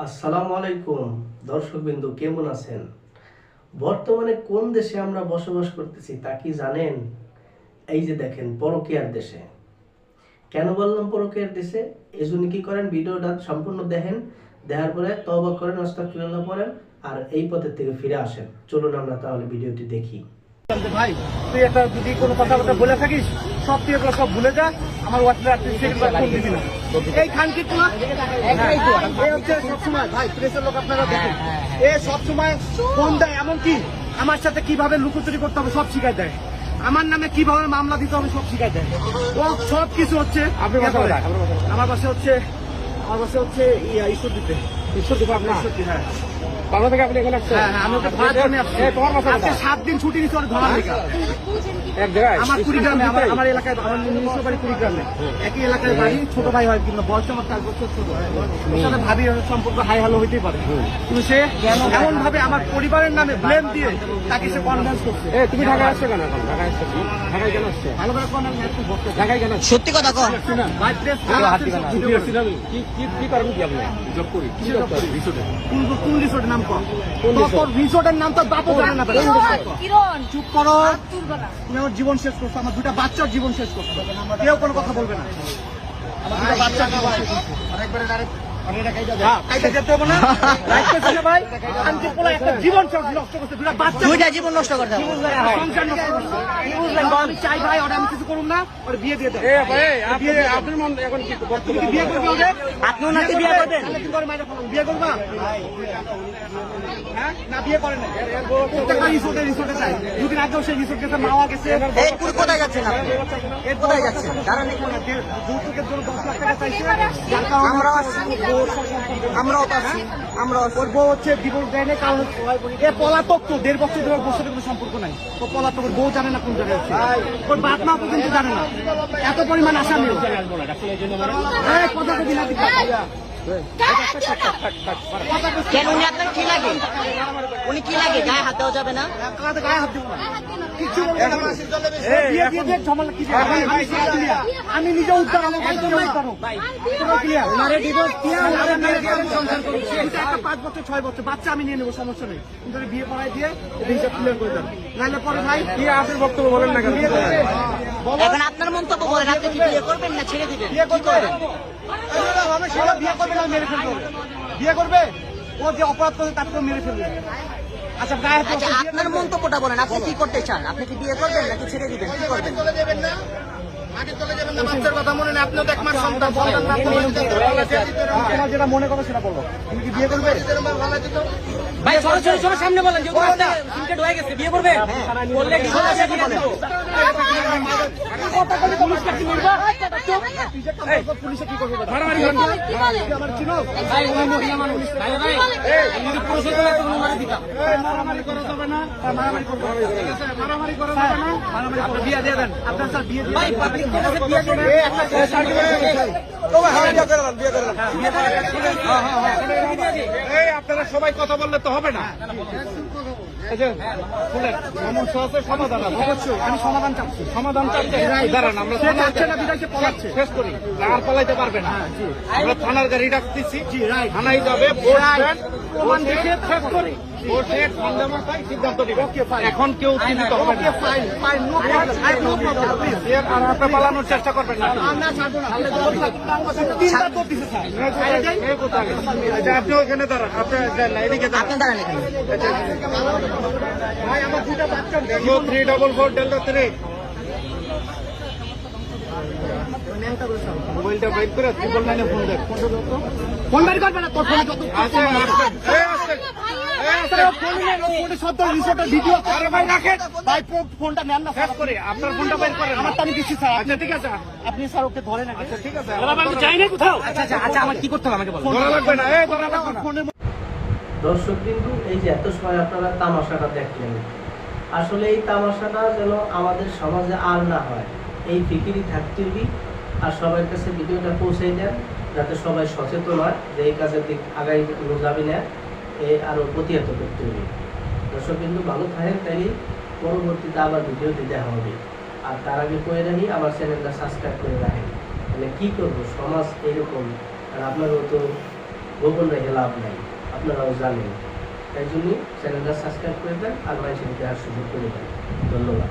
আসসালামু আলাইকুম দর্শকবৃন্দ, কেমন আছেন? বর্তমানে কোন দেশে আমরা বসবাস করতেছি তা কি জানেন? এই যে দেখেন, পরকীয়ার দেশে। কেন বললাম পরকীয়ার দেশে? এজন্য কি করেন, ভিডিওটা সম্পূর্ণ দেখেন, দেখার পরে তওবা করেন, আস্তাগফিরুল্লাহ পড়েন আর এই পথের থেকে ফিরে আসেন। চলুন আমরা তাহলে ভিডিওটি দেখি। ভাই তুই একটা যদি কোনো কথাবার্তা বলে থাকিস সব তুই এগুলো সব ভুলে যা। আমার হোয়াটসঅ্যাপ ফোন দিবি না। এই খানকির তোমার এই হচ্ছে সবসময় ভাই প্রেসের লোক আপনারা দেখেন, এ সবসময় ফোন দেয়, এমনকি আমার সাথে কিভাবে লুকোচুরি করতে হবে সব শিখাই দেয়, আমার নামে কিভাবে মামলা দিতে হবে সব শিখাই দেয়। ও সব কিছু হচ্ছে আমার পাশে হচ্ছে ঈশ্বর দিতে আপনার হ্যাঁ বাংলা থেকে আপনি এখানে আসছেন? হ্যাঁ, আমি ওকে ধরার জন্য আসছি। আজকে 7 দিন ছুটি নিতে ওর ধরার লেগে। এক জায়গায় আমার কুড়িগ্রামে, আমার এলাকায়, আমার নিজস্ব বাড়ি কুড়িগ্রামে, একই এলাকায় বাড়ি, ছোট ভাই হয় কিন্তু বয়স আমার 4 বছর ছোট। ওর সাথে ভাবি সম্পর্ক হাই হ্যালো হইতেই পারে, কিন্তু সে এমন ভাবে আমার পরিবারের নামে ব্লেম দিয়ে তাকে সে কনভিন্স করছে। তুমি ঢাকায় আসছো কেন? এখন ঢাকায় আসছো, ঢাকায় কেন আসছো? ভালো করে ঢাকায় কেন? সত্যি কথা কর ভাই। প্রেস কি করেন? কি আপনি জব করি? কি জব করি? রিসোর্টে। কোন রিসোর্টের নাম কর? তোর রিসোর্টের নাম তো বাপও জানে না। চুপ করো, তুমি আমার জীবন শেষ করছো, আমার 2টা বাচ্চার জীবন শেষ করছো, কেউ কোনো কথা বলবে না। আমার 2টা বাচ্চার জীবন শেষ করছো। জীবন নষ্ট করতে আমি চাই ভাই, ওরা আমি কিছু করুন না, ওর বিয়ে দিয়ে দেয়। আপনার মন এখন কি বিয়ে করবে? আপনিও নাকি বিয়ে করবেন? বিয়ে করবা না? বিয়ে করে না, রিসোর্টে চাই। 2 দিন আগেও সেই রিসোর্ট গেছে, মাওয়া গেছে। কোথায় যাচ্ছেন? কোথায় যাচ্ছেন? যৌতুকের জন্য 10 লাখ টাকা চাইছে, যার কারণে আমরাও পাচ্ছি। ওর বউ হচ্ছে ডিভোর্স দেয় না, কারণ এ পলাতক, তো 1.5 বছর ধরে ওর সাথে কোনো সম্পর্ক নাই। ও পলাতক, ওর বউ জানে না কোন জায়গায় আছে, ওর বাপ মা পর্যন্ত জানে না। এত পরিমাণ আসামি কথা কবি না। কেন উনি আপনার কি লাগে? উনি কি লাগে? গায়ে হাত দেওয়া যাবে না? গায়ে হাত দেবো না, কিচ্ছু বলবো না। আমি নিজে উদ্ধার, আমার ভাই নিজে উদ্ধার হোক। 5 বছর 6 বছর বাচ্চা আমি নিয়ে নেবো, সমস্যা নেই, কিন্তু বিয়ে পড়াই দিয়ে হিসাব ক্লিয়ার করে দেন। নাহলে পরে ভাই কি আপনার বক্তব্য বলেন না কেন? এখন আপনার মন্তব্য বলেন, আপনি কি বিয়ে করবেন না ছেড়ে দিবেন? বিয়ে করবেন? বিয়ে করবে না, মেরে ফেলবে। বিয়ে করবে, ও যে অপরাধ করে তাকে মেরে ফেলবে। আচ্ছা আপনার মন্তব্যটা বলেন, আপনি কি করতে চান? আপনি কি বিয়ে করবেন নাকি ছেড়ে দিবেন? কি করবেন? তোমার যেটা মনে করো সেটা বলো। তুমি কি বিয়ে করবে? ভাই সরাসরি সামনে বলেন, যে হয়ে গেছে, বিয়ে করবে? বললে কি পুলিশে কি করবে? মারামারি করা যাবে না, মারামারি করা যাবে না। বিয়ে দিয়ে দেন আপনার, স্যার বিয়ে দিয়ে আপনারা সবাই কথা বললে তো হবে না। সমাধান অবশ্যই আমি সমাধান চাচ্ছি। সমাধান চাচ্ছি, দাঁড়ান আমরা চাচ্ছে না, বিদায়কে পলাচ্ছে, শেষ করি। আর পলাইতে পারবে না, আমরা থানার গাড়ি ডাকতেছি, থানায় যাবে, প্রমাণ দেখে শেষ করি। সিদ্ধান্ত নিবে, এখন কেউ চিন্তিত হবে না। আর আপনি পালানোর চেষ্টা করবেন না। আপনি ওখানে দাঁড়ান, আপনি এদিকে আপনি দাঁড়ান এখানে। 344 Delta 3 মোবাইলটা বাইর করে 999 ফোন দেখ। ফোন বাইর করবে না, তোর ফোনে যত আছে ফোনটা নেন না, শেষ করে আপনার ফোনটা বাইর করেন। আমার তো আমি দিচ্ছি স্যার। আচ্ছা ঠিক আছে, আপনি স্যার ওকে ধরেন। আচ্ছা ঠিক আছে, আমি যাই না কোথাও। আচ্ছা আমার কি করতে হবে আমাকে বলুন। ধরা লাগবে না, ধরা লাগবে না। দর্শক বিন্দু, এই যে এত সময় আপনারা তামাশাটা দেখলেন, আসলে এই তামাশাটা যেন আমাদের সমাজে আর না হয়, এই ফিকিরই থাকতে হবে। আর সবার কাছে ভিডিওটা পৌঁছে দেন, যাতে সবাই সচেতন হয় যে এই কাজের দিক আগাই যাবে না, আরো প্রতিহত করতে হবে। দর্শক বিন্দু ভালো থাকেন, তাই পরবর্তীতে আবার ভিডিওতে দেখা হবে। আর তার আগে করে রাখি, আমার চ্যানেলটা সাবস্ক্রাইব করে রাখেন। মানে কি করবো, সমাজ এরকম, আর আপনারও তো গোপন রেখে লাভ নাই, আপনারাও জানেন। তাই জন্য চ্যানেলটা সাবস্ক্রাইব করে দেন আর মানুষের দেখার সুযোগ করে দেন। ধন্যবাদ।